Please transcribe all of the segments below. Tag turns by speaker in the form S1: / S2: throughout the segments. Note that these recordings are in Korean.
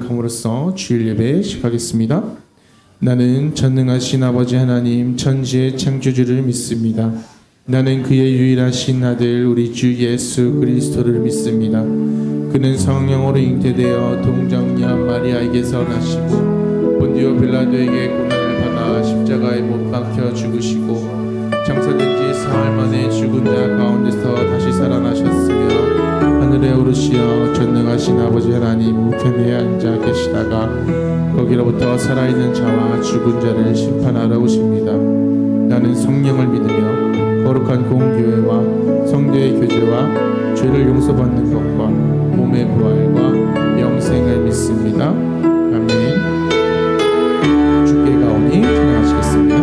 S1: 고백함으로써 주일 예배 시작하겠습니다. 나는 전능하신 아버지 하나님 천지의 창조주를 믿습니다. 나는 그의 유일하신 아들 우리 주 예수 그리스도를 믿습니다. 그는 성령으로 잉태되어 동정녀 마리아에게서 나시고 본디오 빌라도에게 고난을 받아 십자가에 못 박혀 죽으시고 장사된 지 사흘 만에 죽은 자 가운데서 다시 살아나셨으며 하늘에 오르시어 전능하신 아버지 하나님 우편에 앉아 계시다가 거기로부터 살아있는 자와 죽은 자를 심판하러 오십니다. 나는 성령을 믿으며 거룩한 공교회와 성도의 교제와 죄를 용서받는 것과 몸의 부활과 영생을 믿습니다. 아멘. 주께 가오니 찬양하시겠습니다.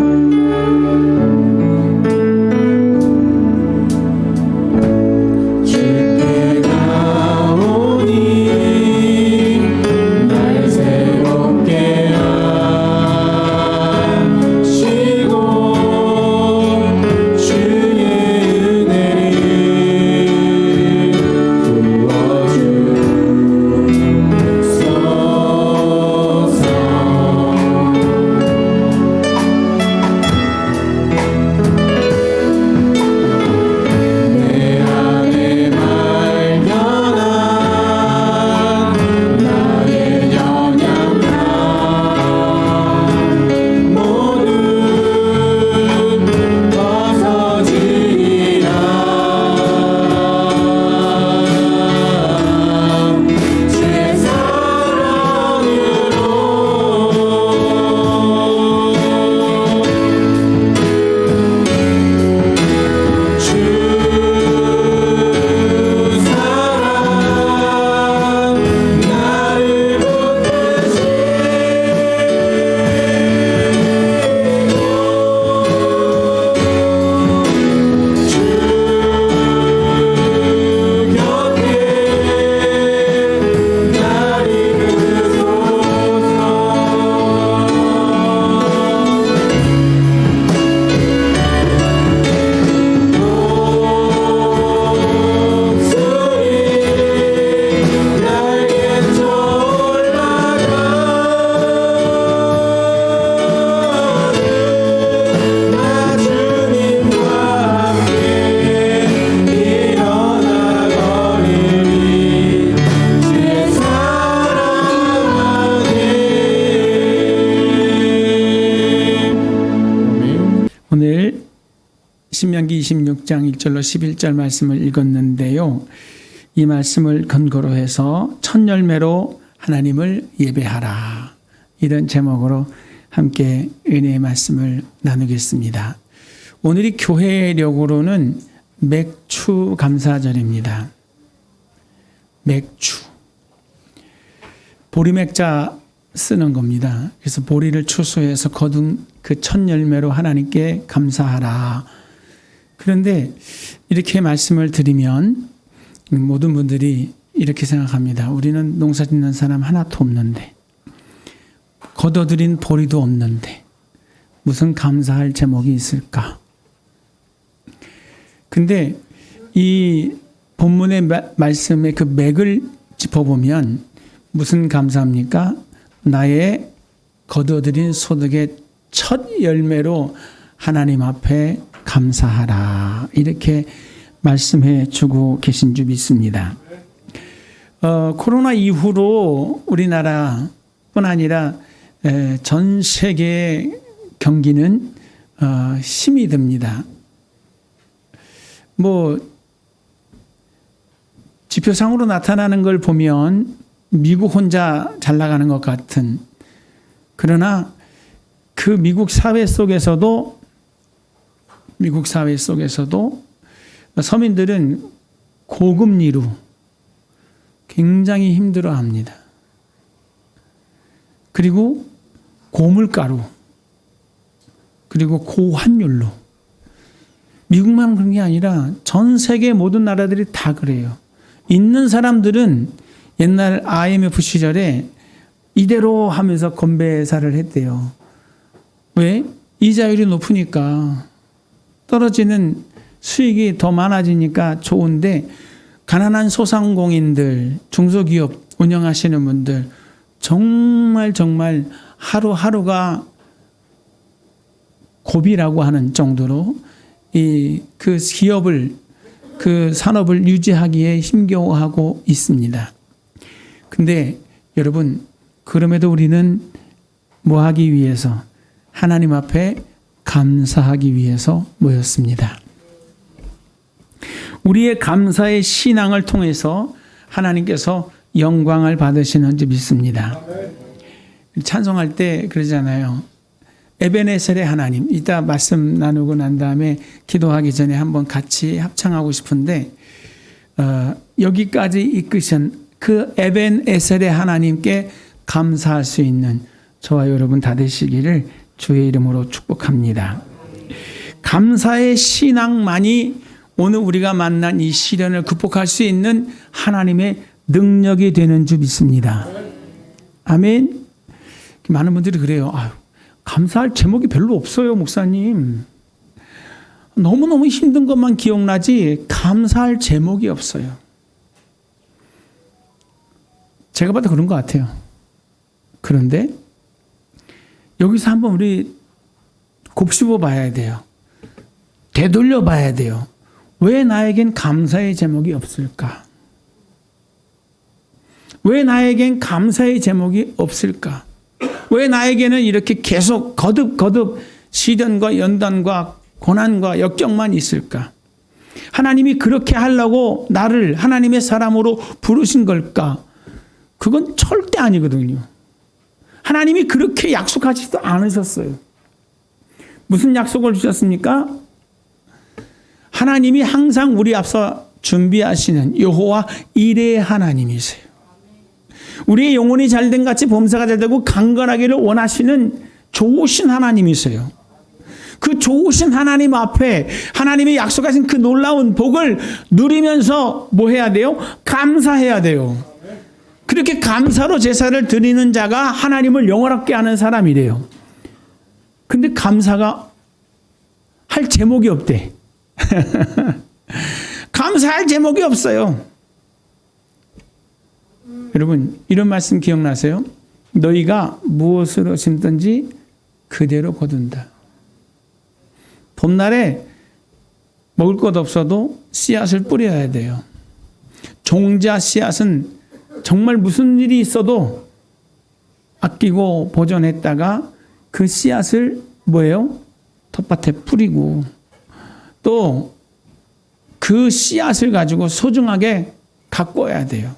S2: 신명기 26장 1절로 11절 말씀을 읽었는데요. 이 말씀을 근거로 해서 첫 열매로 하나님을 예배하라, 이런 제목으로 함께 은혜의 말씀을 나누겠습니다. 오늘이 교회력으로는 맥추 감사절입니다. 맥추, 보리맥자 쓰는 겁니다. 그래서 보리를 추수해서 거둔 그 첫 열매로 하나님께 감사하라. 그런데 이렇게 말씀을 드리면 모든 분들이 이렇게 생각합니다. 우리는 농사 짓는 사람 하나도 없는데, 거둬들인 보리도 없는데 무슨 감사할 제목이 있을까? 근데 이 본문의 말씀의 그 맥을 짚어보면 무슨 감사합니까? 나의 거둬들인 소득의 첫 열매로 하나님 앞에 감사하라, 이렇게 말씀해 주고 계신 줄 믿습니다. 코로나 이후로 우리나라뿐 아니라 전 세계 경기는 힘이 듭니다. 지표상으로 나타나는 걸 보면 미국 혼자 잘 나가는 것 같은, 그러나 그 미국 사회 속에서도 서민들은 고금리로 굉장히 힘들어합니다. 그리고 고물가로, 그리고 고환율로. 미국만 그런 게 아니라 전 세계 모든 나라들이 다 그래요. 있는 사람들은 옛날 IMF 시절에 이대로 하면서 건배사를 했대요. 왜? 이자율이 높으니까, 떨어지는 수익이 더 많아지니까 좋은데, 가난한 소상공인들, 중소기업 운영하시는 분들 정말 하루하루가 고비라고 하는 정도로 그 기업을, 그 산업을 유지하기에 힘겨워하고 있습니다. 근데 여러분, 그럼에도 우리는 뭐 하기 위해서? 하나님 앞에 감사하기 위해서 모였습니다. 우리의 감사의 신앙을 통해서 하나님께서 영광을 받으시는 줄 믿습니다. 찬송할 때 그러잖아요. 에베네셀의 하나님. 이따 말씀 나누고 난 다음에 기도하기 전에 한번 같이 합창하고 싶은데, 여기까지 이끄신 그 에벤에셀의 하나님께 감사할 수 있는 저와 여러분 다 되시기를 주의 이름으로 축복합니다. 감사의 신앙만이 오늘 우리가 만난 이 시련을 극복할 수 있는 하나님의 능력이 되는 줄 믿습니다. 아멘. 많은 분들이 그래요. 아유, 감사할 제목이 별로 없어요, 목사님. 너무너무 힘든 것만 기억나지 감사할 제목이 없어요. 제가 봐도 그런 것 같아요. 그런데 여기서 한번 우리 곱씹어 봐야 돼요. 되돌려 봐야 돼요. 왜 나에겐 감사의 제목이 없을까? 왜 나에겐 감사의 제목이 없을까? 왜 나에게는 이렇게 계속 거듭 시련과 연단과 고난과 역경만 있을까? 하나님이 그렇게 하려고 나를 하나님의 사람으로 부르신 걸까? 그건 절대 아니거든요. 하나님이 그렇게 약속하지도 않으셨어요. 무슨 약속을 주셨습니까? 하나님이 항상 우리 앞서 준비하시는 여호와 이레의 하나님이세요. 우리의 영혼이 잘된 같이 범사가 잘되고 강건하기를 원하시는 좋으신 하나님이세요. 그 좋으신 하나님 앞에 하나님이 약속하신 그 놀라운 복을 누리면서 뭐 해야 돼요? 감사해야 돼요. 그렇게 감사로 제사를 드리는 자가 하나님을 영원하게 하는 사람이래요. 근데 감사가 할 제목이 없대. 감사할 제목이 없어요. 여러분, 이런 말씀 기억나세요? 너희가 무엇으로 심든지 그대로 거둔다. 봄날에 먹을 것 없어도 씨앗을 뿌려야 돼요. 종자 씨앗은 정말 무슨 일이 있어도 아끼고 보존했다가 그 씨앗을 뭐예요? 텃밭에 뿌리고 또 그 씨앗을 가지고 소중하게 가꿔야 돼요.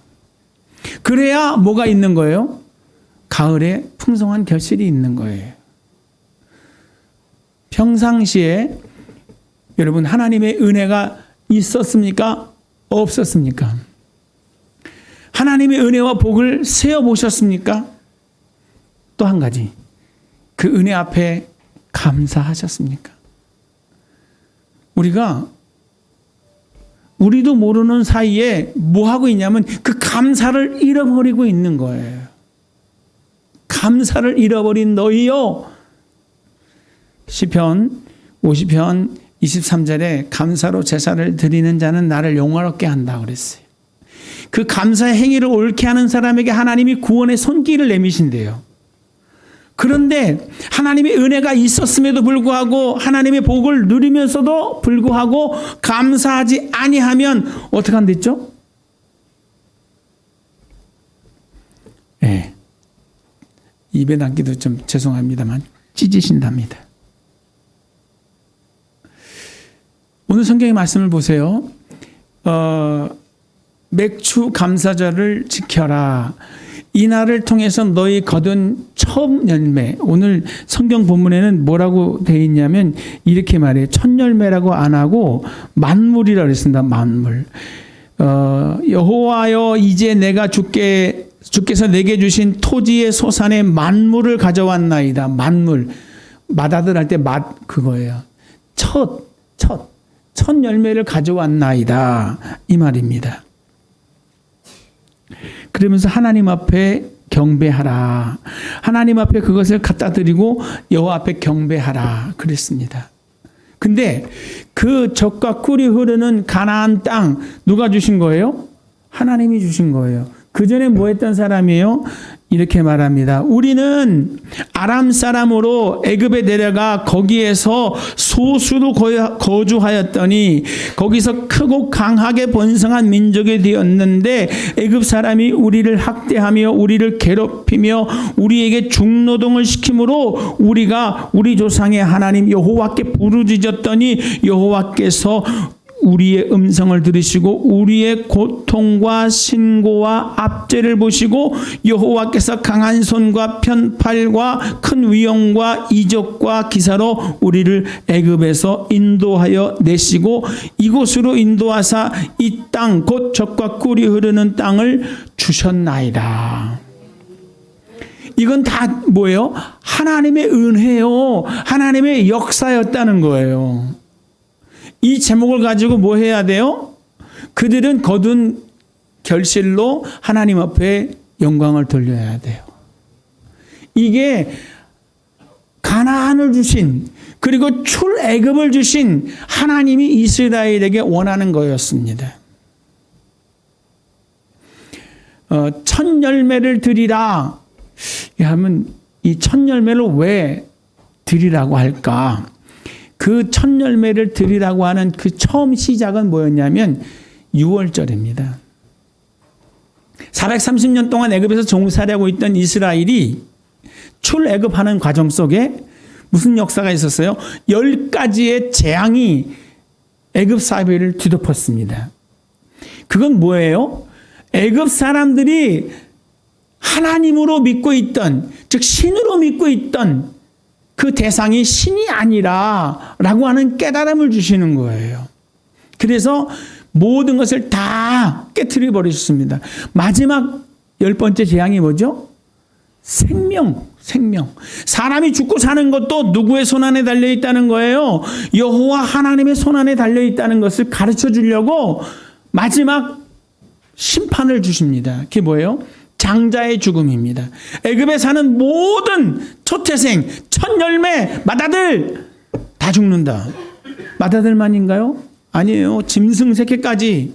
S2: 그래야 뭐가 있는 거예요? 가을에 풍성한 결실이 있는 거예요. 평상시에 여러분 하나님의 은혜가 있었습니까? 없었습니까? 하나님의 은혜와 복을 세어보셨습니까? 또 한 가지, 그 은혜 앞에 감사하셨습니까? 우리도 모르는 사이에 뭐 하고 있냐면 그 감사를 잃어버리고 있는 거예요. 감사를 잃어버린 너희요. 시편 50편 23절에 감사로 제사를 드리는 자는 나를 영화롭게 한다 그랬어요. 그 감사의 행위를 옳게 하는 사람에게 하나님이 구원의 손길을 내미신대요. 그런데 하나님의 은혜가 있었음에도 불구하고 하나님의 복을 누리면서도 불구하고 감사하지 아니하면 어떻게 한댔죠? 네. 입에 담기도 좀 죄송합니다만 찢으신답니다. 오늘 성경의 말씀을 보세요. 맥주 감사절을 지켜라. 이날을 통해서 너희 거둔 첫 열매. 오늘 성경 본문에는 뭐라고 되어 있냐면 이렇게 말해요. 첫 열매라고 안 하고 만물이라고 했습니다. 만물. 여호와여 이제 내가 주께서 내게 주신 토지의 소산의 만물을 가져왔나이다. 만물. 맏아들 할 때 맏 그거예요. 첫 열매를 가져왔나이다. 이 말입니다. 그러면서 하나님 앞에 경배하라. 하나님 앞에 그것을 갖다 드리고 여호와 앞에 경배하라. 그랬습니다. 근데 그 젖과 꿀이 흐르는 가나안 땅 누가 주신 거예요? 하나님이 주신 거예요. 그 전에 뭐 했던 사람이에요? 이렇게 말합니다. 우리는 아람 사람으로 애굽에 내려가 거기에서 소수로 거주하였더니 거기서 크고 강하게 번성한 민족이 되었는데 애굽 사람이 우리를 학대하며 우리를 괴롭히며 우리에게 중노동을 시키므로 우리가 우리 조상의 하나님 여호와께 부르짖었더니 여호와께서 우리의 음성을 들으시고 우리의 고통과 신고와 압제를 보시고 여호와께서 강한 손과 편팔과 큰 위엄과 이적과 기사로 우리를 애굽에서 인도하여 내시고 이곳으로 인도하사 이 땅 곧 젖과 꿀이 흐르는 땅을 주셨나이다. 이건 다 뭐예요? 하나님의 은혜요. 하나님의 역사였다는 거예요. 이 제목을 가지고 뭐 해야 돼요? 그들은 거둔 결실로 하나님 앞에 영광을 돌려야 돼요. 이게 가나안을 주신 그리고 출애굽을 주신 하나님이 이스라엘에게 원하는 거였습니다. 첫 열매를 드리라 하면 이 첫 열매를 왜 드리라고 할까? 그 첫 열매를 드리라고 하는 그 처음 시작은 뭐였냐면 6월절입니다. 430년 동안 애굽에서 종살이하고 있던 이스라엘이 출애굽하는 과정 속에 무슨 역사가 있었어요? 10가지의 재앙이 애굽 사회를 뒤덮었습니다. 그건 뭐예요? 애굽 사람들이 하나님으로 믿고 있던, 즉 신으로 믿고 있던 그 대상이 신이 아니라라고 하는 깨달음을 주시는 거예요. 그래서 모든 것을 다 깨트려 버리셨습니다. 마지막 10번째 재앙이 뭐죠? 생명. 사람이 죽고 사는 것도 누구의 손안에 달려 있다는 거예요. 여호와 하나님의 손안에 달려 있다는 것을 가르쳐 주려고 마지막 심판을 주십니다. 그게 뭐예요? 장자의 죽음입니다. 애굽에 사는 모든 초태생, 첫 열매, 맏아들 다 죽는다. 맏아들만인가요? 아니에요. 짐승 새끼까지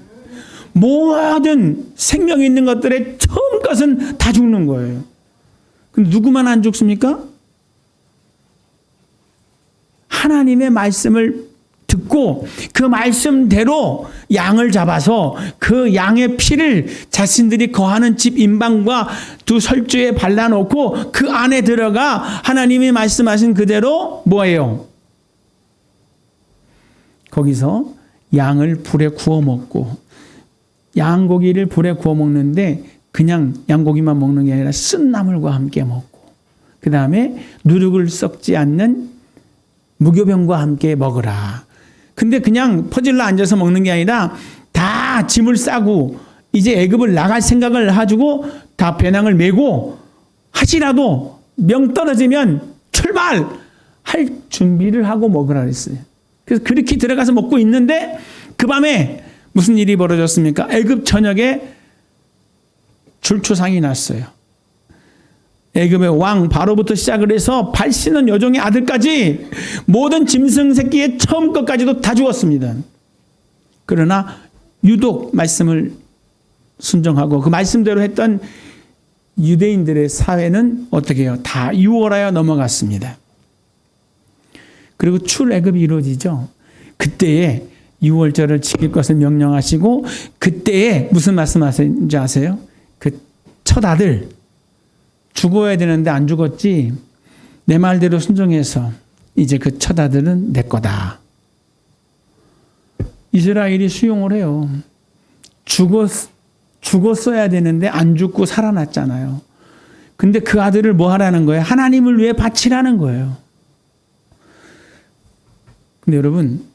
S2: 모든 생명이 있는 것들의 처음 것은 다 죽는 거예요. 근데 누구만 안 죽습니까? 하나님의 말씀을 듣고 그 말씀대로 양을 잡아서 그 양의 피를 자신들이 거하는 집 인방과 두 설주에 발라놓고 그 안에 들어가 하나님이 말씀하신 그대로 뭐예요? 거기서 양을 불에 구워 먹고 양고기를 불에 구워 먹는데 그냥 양고기만 먹는 게 아니라 쓴 나물과 함께 먹고 그 다음에 누룩을 썩지 않는 무교병과 함께 먹으라. 근데 그냥 퍼질러 앉아서 먹는 게 아니라 다 짐을 싸고 이제 애굽을 나갈 생각을 가지고 다 배낭을 메고 하시라도 명 떨어지면 출발할 준비를 하고 먹으라 그랬어요. 그래서 그렇게 들어가서 먹고 있는데 그 밤에 무슨 일이 벌어졌습니까? 애굽 전역에 줄초상이 났어요. 애굽의 왕 바로부터 시작을 해서 발 씻는 여종의 아들까지 모든 짐승 새끼의 처음 것까지도 다 죽었습니다. 그러나 유독 말씀을 순종하고 그 말씀대로 했던 유대인들의 사회는 어떻게 해요? 다 유월하여 넘어갔습니다. 그리고 출애굽이 이루어지죠. 그때에 유월절을 지킬 것을 명령하시고 그때에 무슨 말씀하시는지 아세요? 그 첫 아들 죽어야 되는데 안 죽었지. 내 말대로 순종해서 이제 그 첫 아들은 내 거다. 이스라엘이 수용을 해요. 죽었어야 되는데 안 죽고 살아났잖아요. 근데 그 아들을 뭐 하라는 거예요? 하나님을 위해 바치라는 거예요. 근데 여러분,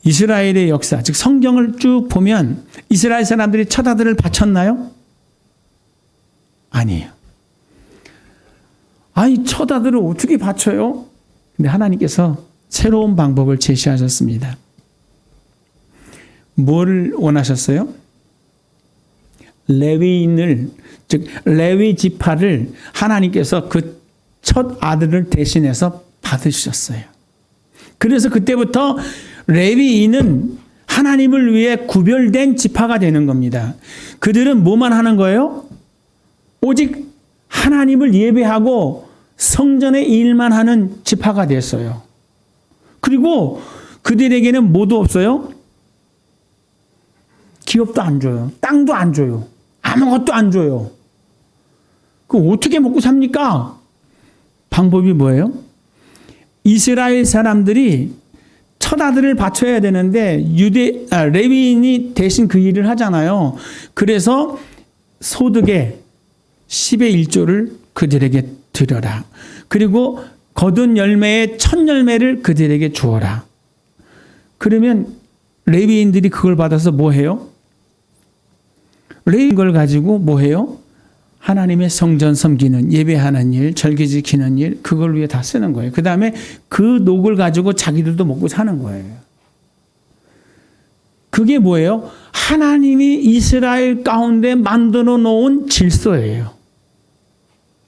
S2: 이스라엘의 역사, 즉 성경을 쭉 보면 이스라엘 사람들이 첫 아들을 바쳤나요? 아니에요. 아니, 첫 아들을 어떻게 바쳐요? 근데 하나님께서 새로운 방법을 제시하셨습니다. 뭘 원하셨어요? 레위인을, 즉 레위 지파를 하나님께서 그 첫 아들을 대신해서 받으셨어요. 그래서 그때부터 레위인은 하나님을 위해 구별된 지파가 되는 겁니다. 그들은 뭐만 하는 거예요? 오직 하나님을 예배하고 성전의 일만 하는 지파가 됐어요. 그리고 그들에게는 뭐도 없어요? 기업도 안 줘요. 땅도 안 줘요. 아무것도 안 줘요. 그 어떻게 먹고 삽니까? 방법이 뭐예요? 이스라엘 사람들이 첫 아들을 바쳐야 되는데 레위인이 대신 그 일을 하잖아요. 그래서 소득의 10의 1조를 그들에게 드려라. 그리고 거둔 열매의 첫 열매를 그들에게 주어라. 그러면 레위인들이 그걸 받아서 뭐 해요? 레위인 걸 가지고 뭐 해요? 하나님의 성전 섬기는, 예배하는 일, 절기 지키는 일, 그걸 위해 다 쓰는 거예요. 그 다음에 그 녹을 가지고 자기들도 먹고 사는 거예요. 그게 뭐예요? 하나님이 이스라엘 가운데 만들어 놓은 질서예요.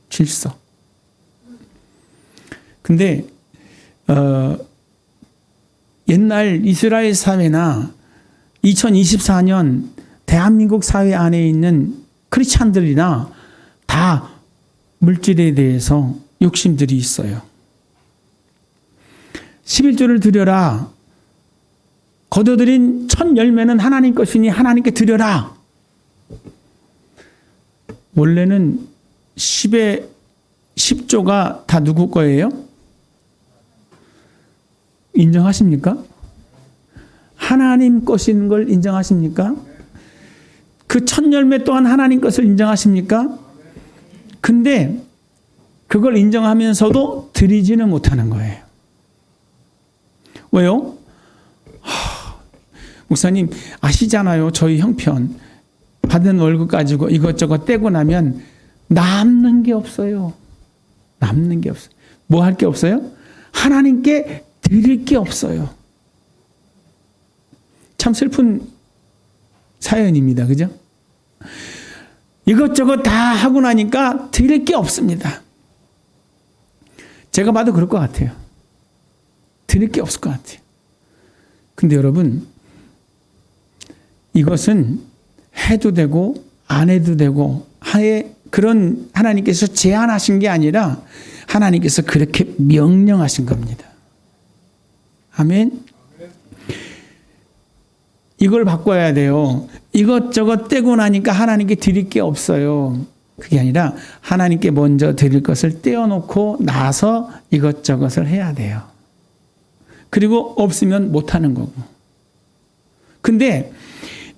S2: 질서. 근데 옛날 이스라엘 사회나 2024년 대한민국 사회 안에 있는 크리스찬들이나 다 물질에 대해서 욕심들이 있어요. 11조를 드려라. 거둬들인 첫 열매는 하나님 것이니 하나님께 드려라. 원래는 10조가 다 누구 거예요? 인정하십니까? 하나님 것인 걸 인정하십니까? 그 첫 열매 또한 하나님 것을 인정하십니까? 근데 그걸 인정하면서도 드리지는 못하는 거예요. 왜요? 목사님 아시잖아요. 저희 형편 받은 월급 가지고 이것저것 떼고 나면 남는 게 없어요. 남는 게 없어요. 뭐 할 게 없어요? 하나님께 드릴 게 없어요. 참 슬픈 사연입니다. 그죠? 이것저것 다 하고 나니까 드릴 게 없습니다. 제가 봐도 그럴 것 같아요. 드릴 게 없을 것 같아요. 근데 여러분, 이것은 해도 되고 안 해도 되고 그런 하나님께서 제한하신 게 아니라 하나님께서 그렇게 명령하신 겁니다. 아멘. 이걸 바꿔야 돼요. 이것저것 떼고 나니까 하나님께 드릴 게 없어요. 그게 아니라 하나님께 먼저 드릴 것을 떼어놓고 나서 이것저것을 해야 돼요. 그리고 없으면 못하는 거고. 근데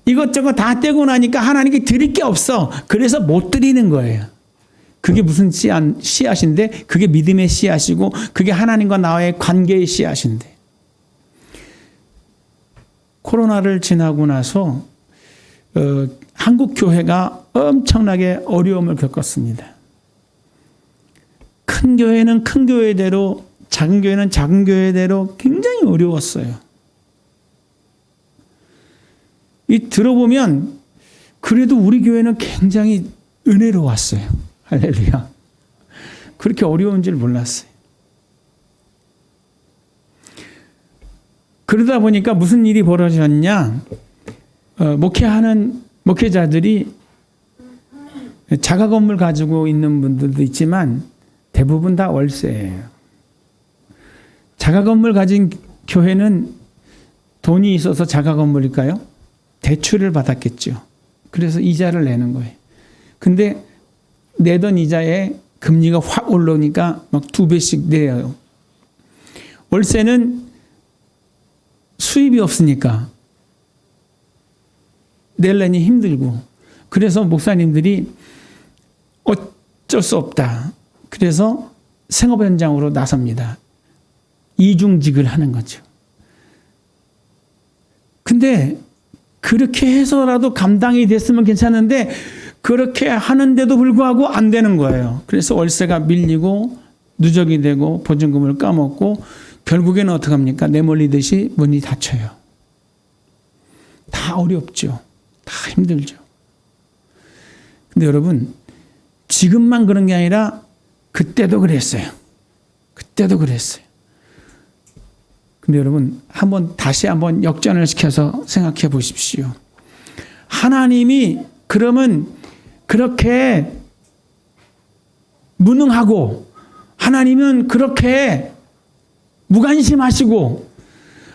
S2: 이것저것 다 떼고 나니까 하나님께 드릴 게 없어. 그래서 못 드리는 거예요. 그게 무슨 씨앗인데? 그게 믿음의 씨앗이고 그게 하나님과 나와의 관계의 씨앗인데. 코로나를 지나고 나서 한국 교회가 엄청나게 어려움을 겪었습니다. 큰 교회는 큰 교회대로, 작은 교회는 작은 교회대로 굉장히 어려웠어요. 들어보면 그래도 우리 교회는 굉장히 은혜로웠어요. 할렐루야. 그렇게 어려운 줄 몰랐어요. 그러다 보니까 무슨 일이 벌어졌냐? 목회하는 목회자들이 자가 건물 가지고 있는 분들도 있지만 대부분 다 월세예요. 자가 건물 가진 교회는 돈이 있어서 자가 건물일까요? 대출을 받았겠죠. 그래서 이자를 내는 거예요. 근데 내던 이자에 금리가 확 올라오니까 막 2배씩 내요. 월세는 수입이 없으니까 낼려니 힘들고, 그래서 목사님들이 어쩔 수 없다. 그래서 생업 현장으로 나섭니다. 이중직을 하는 거죠. 근데 그렇게 해서라도 감당이 됐으면 괜찮은데 그렇게 하는데도 불구하고 안 되는 거예요. 그래서 월세가 밀리고 누적이 되고 보증금을 까먹고 결국에는 어떻게 합니까? 내몰리듯이 문이 닫혀요. 다 어렵죠. 다 힘들죠. 근데 여러분, 지금만 그런 게 아니라 그때도 그랬어요. 그때도 그랬어요. 근데 여러분, 다시 한번 역전을 시켜서 생각해 보십시오. 하나님이 그러면 그렇게 무능하고 하나님은 그렇게 무관심하시고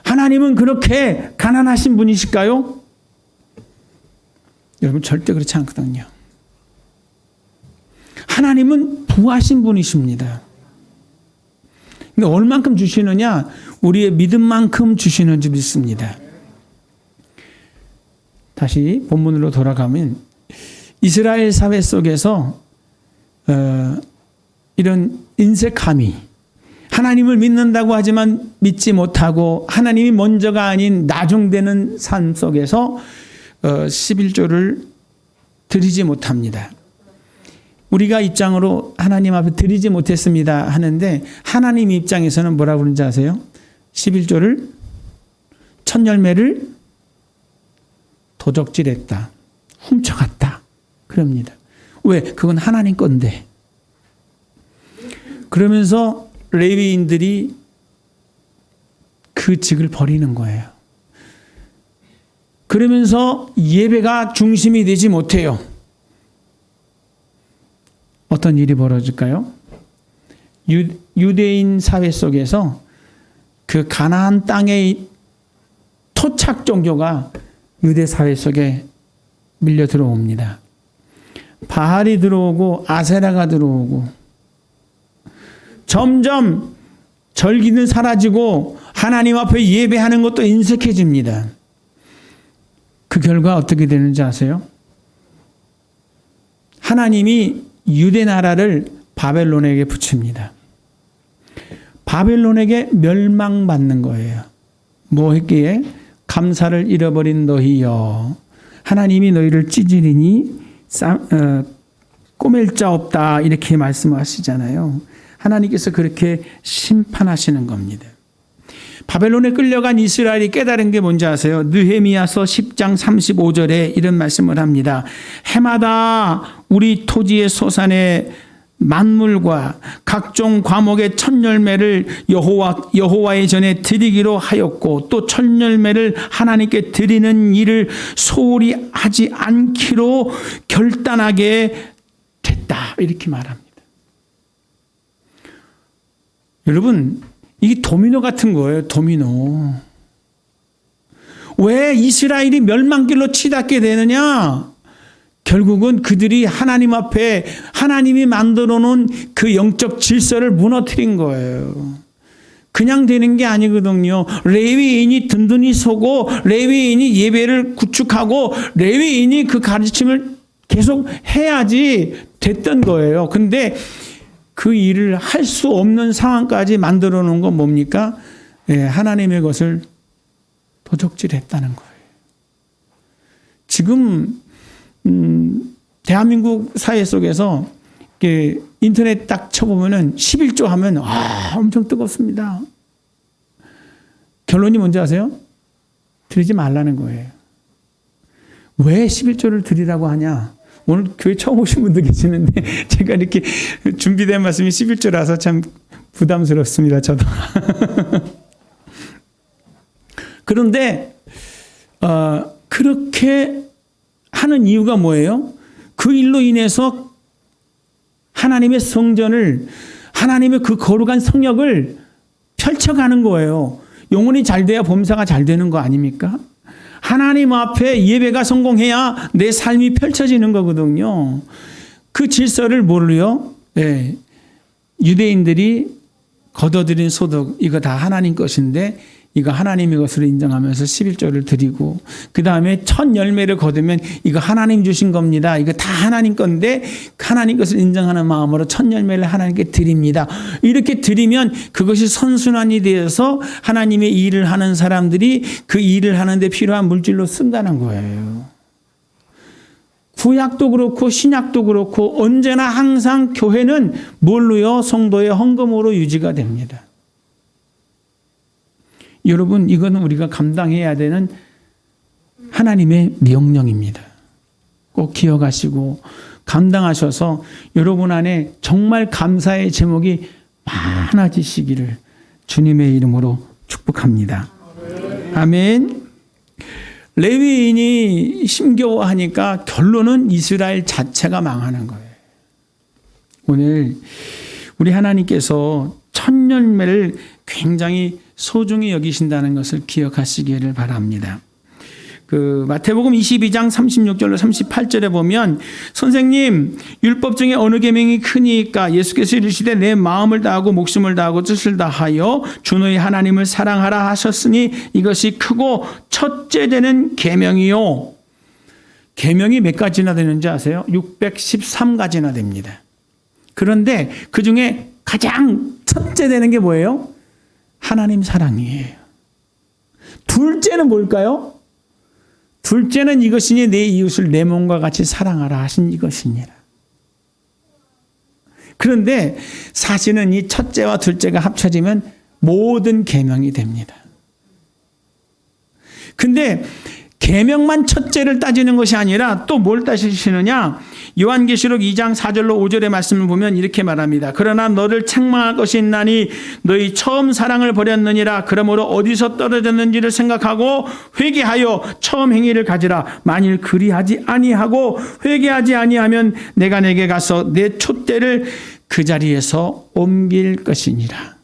S2: 하나님은 그렇게 가난하신 분이실까요? 여러분 절대 그렇지 않거든요. 하나님은 부하신 분이십니다. 근데 얼만큼 주시느냐? 우리의 믿음만큼 주시는 줄 믿습니다. 다시 본문으로 돌아가면 이스라엘 사회 속에서 이런 인색함이 하나님을 믿는다고 하지만 믿지 못하고 하나님이 먼저가 아닌 나중되는 삶 속에서 11조를 드리지 못합니다. 우리가 입장으로 하나님 앞에 드리지 못했습니다 하는데 하나님 입장에서는 뭐라고 그러는지 아세요? 11조를 첫 열매를 도적질했다. 훔쳐갔다. 그럽니다. 왜? 그건 하나님 건데. 그러면서 레위인들이 그 직을 버리는 거예요. 그러면서 예배가 중심이 되지 못해요. 어떤 일이 벌어질까요? 유대인 사회 속에서 그 가나안 땅의 토착 종교가 유대 사회 속에 밀려 들어옵니다. 바알이 들어오고 아세라가 들어오고 점점 절기는 사라지고 하나님 앞에 예배하는 것도 인색해집니다. 그 결과 어떻게 되는지 아세요? 하나님이 유대 나라를 바벨론에게 붙입니다. 바벨론에게 멸망받는 거예요. 뭐 했기에? 감사를 잃어버린 너희여 하나님이 너희를 찢으리니 꼬맬 자 없다 이렇게 말씀하시잖아요. 하나님께서 그렇게 심판하시는 겁니다. 바벨론에 끌려간 이스라엘이 깨달은 게 뭔지 아세요? 느헤미야서 10장 35절에 이런 말씀을 합니다. 해마다 우리 토지의 소산의 만물과 각종 과목의 첫 열매를 여호와의 전에 드리기로 하였고 또 첫 열매를 하나님께 드리는 일을 소홀히 하지 않기로 결단하게 됐다. 이렇게 말합니다. 여러분, 이게 도미노 같은 거예요. 도미노. 왜 이스라엘이 멸망길로 치닫게 되느냐? 결국은 그들이 하나님 앞에 하나님이 만들어 놓은 그 영적 질서를 무너뜨린 거예요. 그냥 되는 게 아니거든요. 레위인이 든든히 서고 레위인이 예배를 구축하고 레위인이 그 가르침을 계속 해야지 됐던 거예요. 근데 그 일을 할 수 없는 상황까지 만들어 놓은 건 뭡니까? 하나님의 것을 도적질했다는 거예요. 지금 대한민국 사회 속에서 인터넷 딱 쳐보면은 11조 하면 엄청 뜨겁습니다. 결론이 뭔지 아세요? 드리지 말라는 거예요. 왜 11조를 드리라고 하냐? 오늘 교회 처음 오신 분도 계시는데 제가 이렇게 준비된 말씀이 11조라서 참 부담스럽습니다. 저도. 그런데 그렇게 하는 이유가 뭐예요? 그 일로 인해서 하나님의 성전을 하나님의 그 거룩한 성역을 펼쳐가는 거예요. 영혼이 잘 돼야 범사가 잘 되는 거 아닙니까? 하나님 앞에 예배가 성공해야 내 삶이 펼쳐지는 거거든요. 그 질서를 뭐로요? 유대인들이 거둬들인 소득 이거 다 하나님 것인데 이거 하나님의 것으로 인정하면서 11조를 드리고 그 다음에 첫 열매를 거두면 이거 하나님 주신 겁니다. 이거 다 하나님 건데 하나님 것을 인정하는 마음으로 첫 열매를 하나님께 드립니다. 이렇게 드리면 그것이 선순환이 되어서 하나님의 일을 하는 사람들이 그 일을 하는데 필요한 물질로 쓴다는 거예요. 구약도 그렇고 신약도 그렇고 언제나 항상 교회는 뭘로요? 성도의 헌금으로 유지가 됩니다. 여러분, 이거는 우리가 감당해야 되는 하나님의 명령입니다. 꼭 기억하시고 감당하셔서 여러분 안에 정말 감사의 제목이 많아지시기를 주님의 이름으로 축복합니다. 아멘. 레위인이 힘겨워하니까 결론은 이스라엘 자체가 망하는 거예요. 오늘 우리 하나님께서 첫 열매를 굉장히 소중히 여기신다는 것을 기억하시기를 바랍니다. 그 마태복음 22장 36절로 38절에 보면 선생님 율법 중에 어느 계명이 크니까 예수께서 이르시되 내 마음을 다하고 목숨을 다하고 뜻을 다하여 주 너희 하나님을 사랑하라 하셨으니 이것이 크고 첫째 되는 계명이요. 계명이 몇 가지나 되는지 아세요? 613가지나 됩니다. 그런데 그 중에 가장 첫째 되는 게 뭐예요? 하나님 사랑이에요. 둘째는 뭘까요? 둘째는 이것이니 내 이웃을 내 몸과 같이 사랑하라 하신 이것이니라. 그런데 사실은 이 첫째와 둘째가 합쳐지면 모든 계명이 됩니다. 근데 계명만 첫째를 따지는 것이 아니라 또 뭘 따지시느냐? 요한계시록 2장 4절로 5절의 말씀을 보면 이렇게 말합니다. 그러나 너를 책망할 것이 있나니 너희 처음 사랑을 버렸느니라. 그러므로 어디서 떨어졌는지를 생각하고 회개하여 처음 행위를 가지라. 만일 그리하지 아니하고 회개하지 아니하면 내가 내게 가서 내 촛대를 그 자리에서 옮길 것이니라.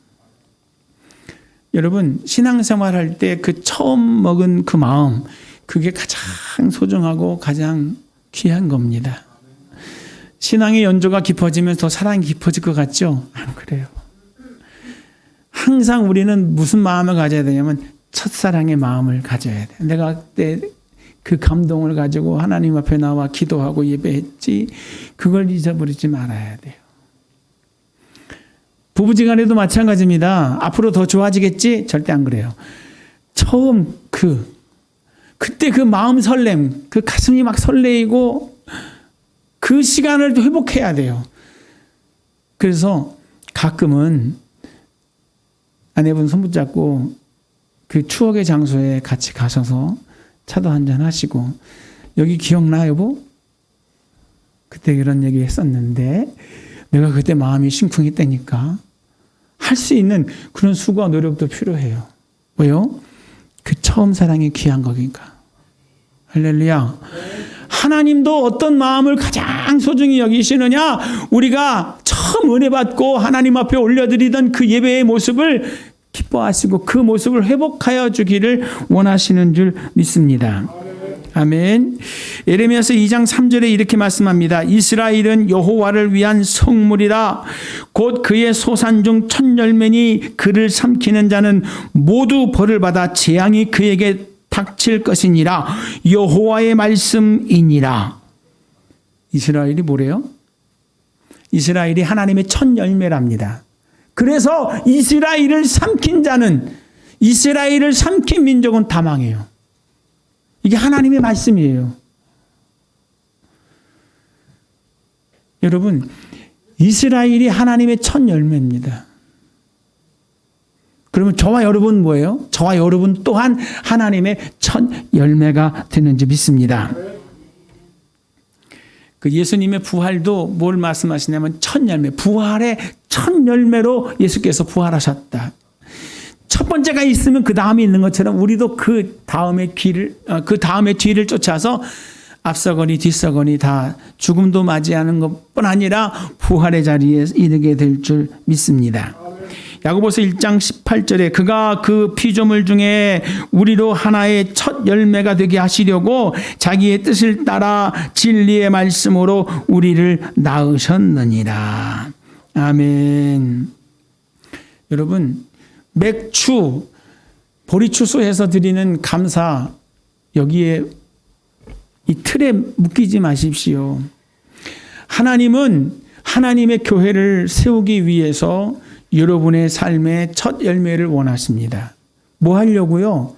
S2: 여러분 신앙생활할 때 그 처음 먹은 그 마음, 그게 가장 소중하고 가장 귀한 겁니다. 신앙의 연조가 깊어지면 더 사랑이 깊어질 것 같죠? 안 그래요. 항상 우리는 무슨 마음을 가져야 되냐면 첫사랑의 마음을 가져야 돼. 내가 그때 그 감동을 가지고 하나님 앞에 나와 기도하고 예배했지, 그걸 잊어버리지 말아야 돼요. 부부지간에도 마찬가지입니다. 앞으로 더 좋아지겠지? 절대 안 그래요. 처음 그때 그 마음 설렘, 그 가슴이 막 설레이고 그 시간을 회복해야 돼요. 그래서 가끔은 아내분 손 붙잡고 그 추억의 장소에 같이 가셔서 차도 한잔 하시고, 여기 기억나 여보? 그때 그런 얘기 했었는데 내가 그때 마음이 심쿵했다니까. 할 수 있는 그런 수고와 노력도 필요해요. 왜요? 그 처음 사랑이 귀한 거니까. 할렐루야. 하나님도 어떤 마음을 가장 소중히 여기시느냐? 우리가 처음 은혜 받고 하나님 앞에 올려드리던 그 예배의 모습을 기뻐하시고 그 모습을 회복하여 주기를 원하시는 줄 믿습니다. 아멘. 예레미야서 2장 3절에 이렇게 말씀합니다. 이스라엘은 여호와를 위한 성물이라. 곧 그의 소산 중 첫 열매니 그를 삼키는 자는 모두 벌을 받아 재앙이 그에게 닥칠 것이니라. 여호와의 말씀이니라. 이스라엘이 뭐래요? 이스라엘이 하나님의 첫 열매랍니다. 그래서 이스라엘을 삼킨 자는, 이스라엘을 삼킨 민족은 다 망해요. 이게 하나님의 말씀이에요. 여러분, 이스라엘이 하나님의 첫 열매입니다. 그러면 저와 여러분 뭐예요? 저와 여러분 또한 하나님의 첫 열매가 되는지 믿습니다. 그 예수님의 부활도 뭘 말씀하시냐면 첫 열매, 부활의 첫 열매로 예수께서 부활하셨다. 첫 번째가 있으면 그 다음이 있는 것처럼 우리도 그 다음의 뒤를 쫓아서 앞서거니 뒤서거니 다 죽음도 맞이하는 것뿐 아니라 부활의 자리에 이르게 될 줄 믿습니다. 야고보서 1장 18절에 그가 그 피조물 중에 우리로 하나의 첫 열매가 되게 하시려고 자기의 뜻을 따라 진리의 말씀으로 우리를 낳으셨느니라. 아멘. 여러분, 맥추, 보리추수해서 드리는 감사, 여기에 이 틀에 묶이지 마십시오. 하나님은 하나님의 교회를 세우기 위해서 여러분의 삶의 첫 열매를 원하십니다. 뭐 하려고요?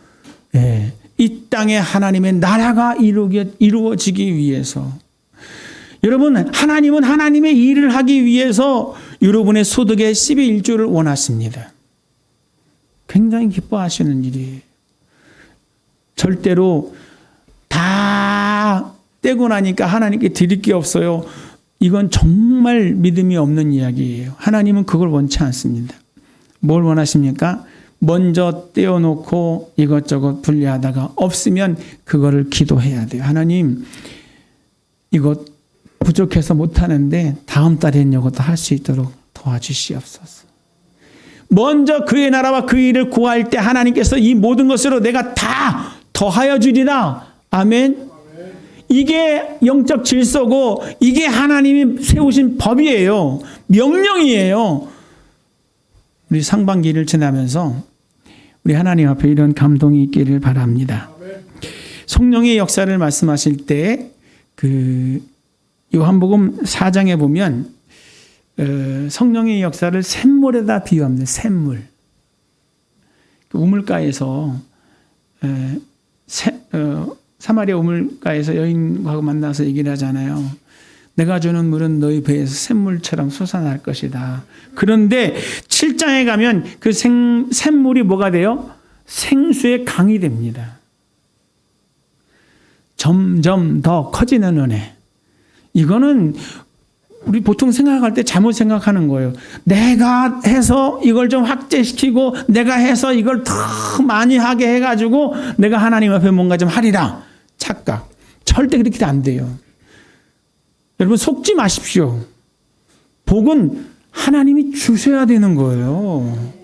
S2: 이 땅에 하나님의 나라가 이루어지기 위해서. 여러분, 하나님은 하나님의 일을 하기 위해서 여러분의 소득의 11조를 원하십니다. 굉장히 기뻐하시는 일이에요. 절대로 다 떼고 나니까 하나님께 드릴 게 없어요. 이건 정말 믿음이 없는 이야기예요. 하나님은 그걸 원치 않습니다. 뭘 원하십니까? 먼저 떼어놓고 이것저것 분리하다가 없으면 그거를 기도해야 돼요. 하나님, 이것 부족해서 못하는데 다음 달에는 이것도 할 수 있도록 도와주시옵소서. 먼저 그의 나라와 그 일을 구할 때 하나님께서 이 모든 것으로 내가 다 더하여 주리라. 아멘. 이게 영적 질서고 이게 하나님이 세우신 법이에요. 명령이에요. 우리 상반기를 지나면서 우리 하나님 앞에 이런 감동이 있기를 바랍니다. 성령의 역사를 말씀하실 때 그 요한복음 4장에 보면 성령의 역사를 샘물에다 비유합니다. 샘물. 그 우물가에서 사마리아 우물가에서 여인하고 만나서 얘기를 하잖아요. 내가 주는 물은 너희 배에서 샘물처럼 솟아날 것이다. 그런데 7장에 가면 그 샘물이 뭐가 돼요? 생수의 강이 됩니다. 점점 더 커지는 은혜. 이거는 우리 보통 생각할 때 잘못 생각하는 거예요. 내가 해서 이걸 좀 확대시키고 내가 해서 이걸 더 많이 하게 해가지고 내가 하나님 앞에 뭔가 좀 하리라. 착각. 절대 그렇게 안 돼요. 여러분 속지 마십시오. 복은 하나님이 주셔야 되는 거예요.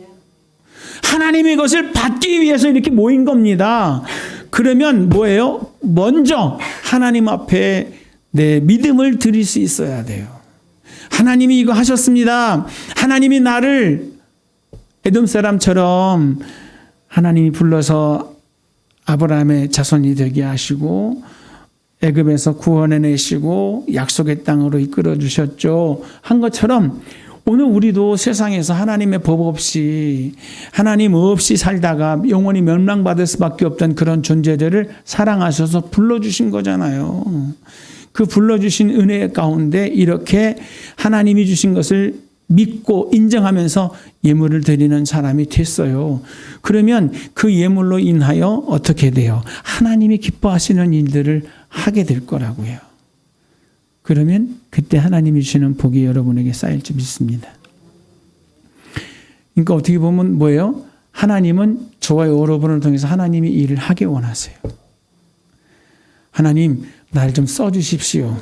S2: 하나님이 이것을 받기 위해서 이렇게 모인 겁니다. 그러면 뭐예요? 먼저 하나님 앞에 내 믿음을 드릴 수 있어야 돼요. 하나님이 이거 하셨습니다. 하나님이 나를 에돔 사람처럼 하나님이 불러서 아브라함의 자손이 되게 하시고 애굽에서 구원해내시고 약속의 땅으로 이끌어 주셨죠. 한 것처럼 오늘 우리도 세상에서 하나님의 법 없이 하나님 없이 살다가 영원히 멸망받을 수밖에 없던 그런 존재들을 사랑하셔서 불러주신 거잖아요. 그 불러주신 은혜 가운데 이렇게 하나님이 주신 것을 믿고 인정하면서 예물을 드리는 사람이 됐어요. 그러면 그 예물로 인하여 어떻게 돼요? 하나님이 기뻐하시는 일들을 하게 될 거라고요. 그러면 그때 하나님이 주시는 복이 여러분에게 쌓일 줄 믿습니다. 그러니까 어떻게 보면 뭐예요? 하나님은 저와 여러분을 통해서 하나님이 일을 하게 원하세요. 하나님 날 좀 써주십시오.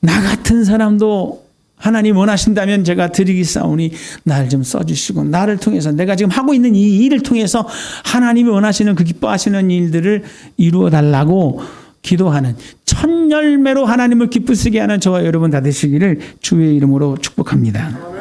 S2: 나 같은 사람도 하나님 원하신다면 제가 드리겠사오니 날 좀 써주시고 나를 통해서 내가 지금 하고 있는 이 일을 통해서 하나님이 원하시는 그 기뻐하시는 일들을 이루어 달라고 기도하는 첫 열매로 하나님을 기쁘시게 하는 저와 여러분 다 되시기를 주의 이름으로 축복합니다.